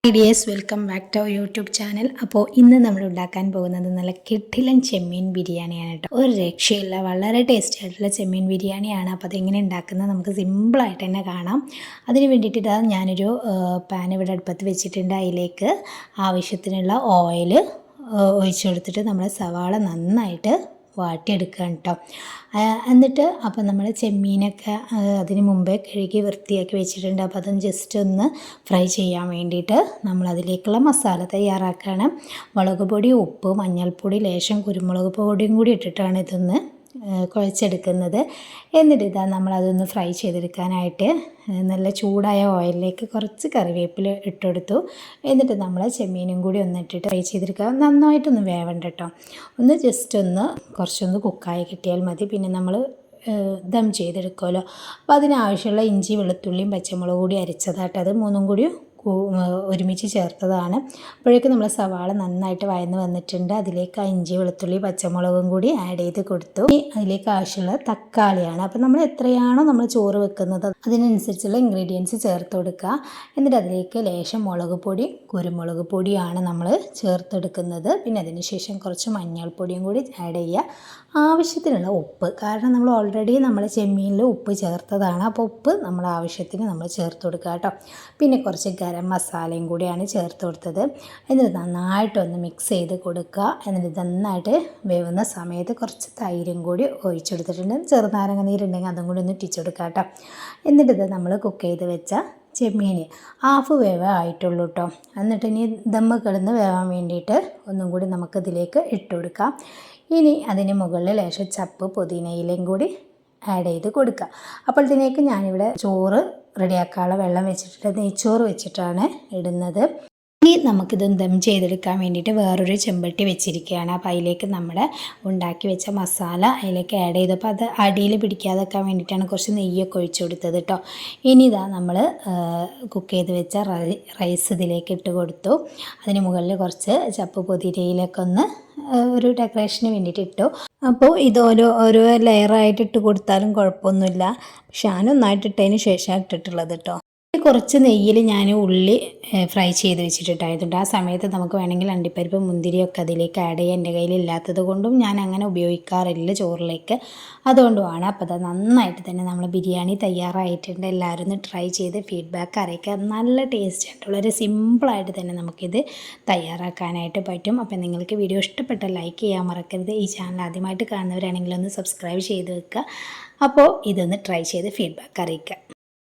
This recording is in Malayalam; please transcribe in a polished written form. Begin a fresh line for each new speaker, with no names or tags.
Dears welcome back to YouTube channel. അപ്പോൾ ഇന്ന് നമ്മൾ ഉണ്ടാക്കാൻ പോകുന്നത് നല്ല കിടിലൻ ചെമ്മീൻ ബിരിയാണിയാണ് കേട്ടോ. ഒരു രക്ഷയില്ല, വളരെ ടേസ്റ്റി ആയിട്ടുള്ള ചെമ്മീൻ ബിരിയാണിയാണ്. അപ്പോൾ അതെങ്ങനെ ഉണ്ടാക്കുന്നത് നമുക്ക് സിമ്പിളായിട്ട് തന്നെ കാണാം. അതിന് വേണ്ടിയിട്ട് ഞാനൊരു പാൻ ഇവിടെ അടുപ്പത്ത് വെച്ചിട്ടുണ്ട്. അതിലേക്ക് ആവശ്യത്തിനുള്ള ഓയിൽ ഒഴിച്ചു കൊടുത്തിട്ട് നമ്മൾ സവാള നന്നായിട്ട് വാട്ടിയെടുക്കുകയാണ് കേട്ടോ. എന്നിട്ട് അപ്പോൾ നമ്മൾ ചെമ്മീനൊക്കെ അതിന് മുമ്പേ കഴുകി വൃത്തിയാക്കി വെച്ചിട്ടുണ്ട്. അപ്പോൾ അതൊന്ന് ജസ്റ്റ് ഒന്ന് ഫ്രൈ ചെയ്യാൻ വേണ്ടിയിട്ട് നമ്മൾ അതിലേക്കുള്ള മസാല തയ്യാറാക്കുകയാണ്. മുളക് പൊടി, ഉപ്പ്, മഞ്ഞൾപ്പൊടി, ലേശം കുരുമുളക് പൊടിയും കൂടി ഇട്ടിട്ടാണ് ഇതൊന്ന് കുഴച്ചെടുക്കുന്നത്. എന്നിട്ട് നമ്മളതൊന്ന് ഫ്രൈ ചെയ്തെടുക്കാനായിട്ട് നല്ല ചൂടായ ഓയിലിലേക്ക് കുറച്ച് കറിവേപ്പില ഇട്ടെടുത്തു. എന്നിട്ട് നമ്മൾ ചെമ്മീനും കൂടി ഒന്നിട്ടിട്ട് ഫ്രൈ ചെയ്തെടുക്കുക. നന്നായിട്ടൊന്ന് വേവണ്ട കേട്ടോ, ഒന്ന് ജസ്റ്റ് ഒന്ന് കുറച്ചൊന്ന് കുക്കായി കിട്ടിയാൽ മതി. പിന്നെ നമ്മൾ ദം ചെയ്തെടുക്കുമല്ലോ. അപ്പോൾ അതിനാവശ്യമുള്ള ഇഞ്ചി, വെളുത്തുള്ളിയും പച്ചമുളക് കൂടി അരച്ചതായിട്ട് അത് മൂന്നും കൂടി ഒരുമിച്ച് ചേർത്തതാണ്. അപ്പോഴേക്കും നമ്മൾ സവാള നന്നായിട്ട് വഴന്ന് വന്നിട്ടുണ്ട്. അതിലേക്ക് ആ ഇഞ്ചി, വെളുത്തുള്ളി, പച്ചമുളകും കൂടി ആഡ് ചെയ്ത് കൊടുത്തു. അതിലേക്ക് ആവശ്യമുള്ള തക്കാളിയാണ്. അപ്പോൾ നമ്മൾ എത്രയാണോ നമ്മൾ ചോറ് വെക്കുന്നത് അതിനനുസരിച്ചുള്ള ഇൻഗ്രീഡിയൻസ് ചേർത്ത് കൊടുക്കുക. എന്നിട്ട് അതിലേക്ക് ലേശം മുളക് പൊടി, കുരുമുളക് പൊടിയാണ് നമ്മൾ ചേർത്തെടുക്കുന്നത്. പിന്നെ അതിന് ശേഷം കുറച്ച് മഞ്ഞൾപ്പൊടിയും കൂടി ആഡ് ചെയ്യുക. ആവശ്യത്തിനുള്ള ഉപ്പ്, കാരണം നമ്മൾ ഓൾറെഡി നമ്മൾ ചെമ്മീനിൽ ഉപ്പ് ചേർത്തതാണ്. അപ്പോൾ ഉപ്പ് നമ്മൾ ആവശ്യത്തിന് നമ്മൾ ചേർത്ത് കൊടുക്കുക കേട്ടോ. പിന്നെ കുറച്ച് ഗരം മസാലയും കൂടിയാണ് ചേർത്ത് കൊടുത്തത്. എന്നിട്ട് നന്നായിട്ടൊന്ന് മിക്സ് ചെയ്ത് കൊടുക്കുക. എന്നിട്ട് നന്നായിട്ട് വേവുന്ന സമയത്ത് കുറച്ച് തൈരും കൂടി ഒഴിച്ചു കൊടുത്തിട്ടുണ്ട്. ചെറുനാരങ്ങ നീരുണ്ടെങ്കിൽ അതും കൂടി ഒന്ന് ഇട്ടിച്ചു കൊടുക്കുക കേട്ടോ. എന്നിട്ട് നമ്മൾ കുക്ക് ചെയ്ത് വെച്ച ചെമ്മീൻ ഹാഫ് വേവ് ആയിട്ടുള്ളൂ കേട്ടോ. എന്നിട്ട് ഇനി ദമ്മ് കിടന്ന് വേവാൻ വേണ്ടിയിട്ട് ഒന്നും കൂടി നമുക്കിതിലേക്ക് ഇട്ട് കൊടുക്കാം. ഇനി അതിന് മുകളിൽ ലേശം ചപ്പ് പുതിനയിലയും കൂടി ആഡ് ചെയ്ത് കൊടുക്കുക. അപ്പോഴത്തേക്ക് ഞാനിവിടെ ചോറ് റെഡിയാക്കാനുള്ള വെള്ളം വെച്ചിട്ട് നെയ്ച്ചോറ് വെച്ചിട്ടാണ് ഇടുന്നത്. ഇനി നമുക്കിത് ദം ചെയ്തെടുക്കാൻ വേണ്ടിയിട്ട് വേറൊരു ചെമ്പട്ടി വെച്ചിരിക്കുകയാണ്. അപ്പോൾ അതിലേക്ക് നമ്മുടെ ഉണ്ടാക്കി വെച്ച മസാല അതിലേക്ക് ആഡ് ചെയ്തപ്പോൾ അത് അടിയിൽ പിടിക്കാതെക്കാൻ വേണ്ടിയിട്ടാണ് കുറച്ച് നെയ്യൊക്കെ ഒഴിച്ചു കൊടുത്തത് കേട്ടോ. ഇനി നമ്മൾ കുക്ക് ചെയ്ത് വെച്ച റൈസ് ഇതിലേക്ക് ഇട്ട് കൊടുത്തു. അതിന് മുകളിൽ കുറച്ച് ചപ്പ് പൊതിരയിലൊക്കെ ഒന്ന് ഒരു ഡെക്കറേഷന് വേണ്ടിയിട്ട് ഇട്ടു. അപ്പോൾ ഇത് ഓരോ ലെയറായിട്ട് ഇട്ട് കൊടുത്താലും കുഴപ്പമൊന്നുമില്ല. പക്ഷെ ഞാനൊന്നായിട്ട് ഇട്ടതിന് ശേഷമാണ് ഇട്ടിട്ടുള്ളത് കേട്ടോ. കുറച്ച് നെയ്യിൽ ഞാൻ ഉള്ളി ഫ്രൈ ചെയ്ത് വെച്ചിട്ടുണ്ടായതുണ്ട്. ആ സമയത്ത് നമുക്ക് വേണമെങ്കിൽ അണ്ടിപ്പരിപ്പ്, മുന്തിരിയൊക്കെ അതിലേക്ക് ആഡ് ചെയ്യാൻ എൻ്റെ കയ്യിൽ ഇല്ലാത്തത് കൊണ്ടും ഞാൻ അങ്ങനെ ഉപയോഗിക്കാറില്ല ചോറിലേക്ക്, അതുകൊണ്ടുമാണ്. അപ്പോൾ അത് നന്നായിട്ട് തന്നെ നമ്മൾ ബിരിയാണി തയ്യാറായിട്ടുണ്ട്. എല്ലാവരും ഒന്ന് ട്രൈ ചെയ്ത് ഫീഡ്ബാക്ക് അറിയിക്കുക. നല്ല ടേസ്റ്റ് ആയിട്ടുള്ളൊരു സിമ്പിളായിട്ട് തന്നെ നമുക്കിത് തയ്യാറാക്കാനായിട്ട് പറ്റും. അപ്പോൾ നിങ്ങൾക്ക് വീഡിയോ ഇഷ്ടപ്പെട്ടാൽ ലൈക്ക് ചെയ്യാൻ മറക്കരുത്. ഈ ചാനൽ ആദ്യമായിട്ട് കാണുന്നവരാണെങ്കിൽ ഒന്ന് സബ്സ്ക്രൈബ് ചെയ്ത് വെക്കുക. അപ്പോൾ ഇതൊന്ന് ട്രൈ ചെയ്ത് ഫീഡ്ബാക്ക് അറിയിക്കുക.